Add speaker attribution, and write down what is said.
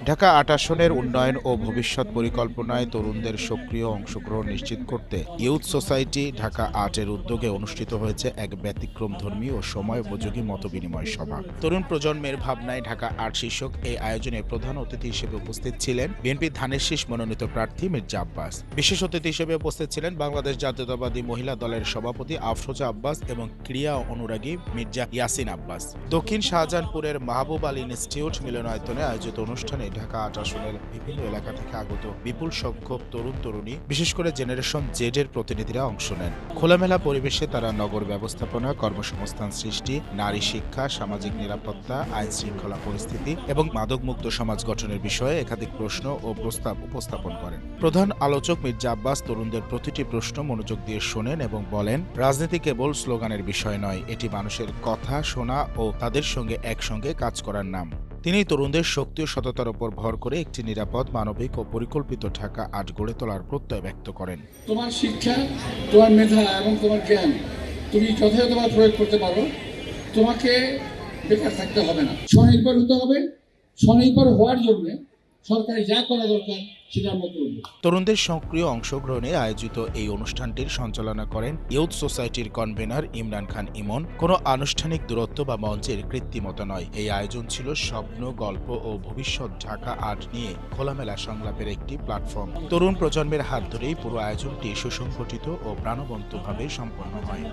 Speaker 1: ঢাকা ৮ আসনের উন্নয়ন ও ভবিষ্যৎ পরিকল্পনায় তরুণদের সক্রিয় অংশগ্রহণ নিশ্চিত করতে ইউথ সোসাইটি ঢাকা ৮-এর উদ্যোগে অনুষ্ঠিত হয়েছে এক ব্যতিক্রমধর্মী ও সময়োপযোগী মতবিনিময় সভা। তরুণ প্রজন্মের ভাবনায় ঢাকা ৮ শীর্ষক এই আয়োজনে প্রধান অতিথি হিসেবে উপস্থিত ছিলেন বিএনপি ধানের শীষ মনোনীত প্রার্থী মির্জা আব্বাস। বিশেষ অতিথি হিসেবে উপস্থিত ছিলেন বাংলাদেশ জাতীয়তাবাদী মহিলা দলের সভাপতি আফরোজা আব্বাস এবং ক্রীড়া অনুরাগী মির্জা ইয়াসিন আব্বাস। দক্ষিণ শাহজাহানপুরের মাহবুব আলী ইনস্টিটিউট মিলনায়তনে আয়োজিত অনুষ্ঠানে ঢাকা ৮ আসনের বিভিন্ন এলাকা থেকে আগত বিপুল সংখ্যক তরুণ তরুণী, বিশেষ করে জেনারেশন জেড এর প্রতিনিধিরা অংশ নেন। খোলামেলা পরিবেশে তারা নগর ব্যবস্থাপনা, কর্মসংস্থান সৃষ্টি, নারী শিক্ষা, সামাজিক নিরাপত্তা, আইন শৃঙ্খলা পরিস্থিতি এবং মাদকমুক্ত সমাজ গঠনের বিষয়ে একাধিক প্রশ্ন ও প্রস্তাব উপস্থাপন করেন। প্রধান আলোচক মির্জা আব্বাস তরুণদের প্রতিটি প্রশ্ন মনোযোগ দিয়ে শোনেন এবং বলেন, রাজনীতি কেবল স্লোগানের বিষয় নয়, এটি মানুষের কথা শোনা ও তাদের সঙ্গে একসঙ্গে কাজ করার নাম। তিনি তরুণদের শক্তি ও সততার উপর ভর করে একটি নিরাপদ, মানবিক ও পরিকল্পিত ঢাকা ৮ গড়ে তোলার প্রত্যয় ব্যক্ত করেন।
Speaker 2: তোমার শিক্ষা, তোমার মেধা এবং তোমার জ্ঞান তুমি যথাযথভাবে প্রয়োগ করতে পারো, তোমাকে বেকার থাকতে হবে না। স্বনির্ভর হতে হবে। স্বনির্ভর হওয়ার জন্য সরকারি যা করা দরকার সেটা আমরা করব।
Speaker 1: তরুণদের সক্রিয় অংশগ্রহণে আয়োজিত এই অনুষ্ঠানটির সঞ্চালনা করেন ইউথ সোসাইটির কনভেনর ইমরান খান ইমন। কোনো আনুষ্ঠানিক দূরত্ব বা মঞ্চের কৃত্রিমতা নয়, এই আয়োজন ছিল স্বপ্ন, গল্প ও ভবিষ্যৎ ঢাকা ৮ নিয়ে খোলামেলা সংলাপের একটি প্ল্যাটফর্ম। তরুণ প্রজন্মের হাত ধরেই পুরো আয়োজনটি সুসংগঠিত ও প্রাণবন্তভাবে সম্পন্ন হয়।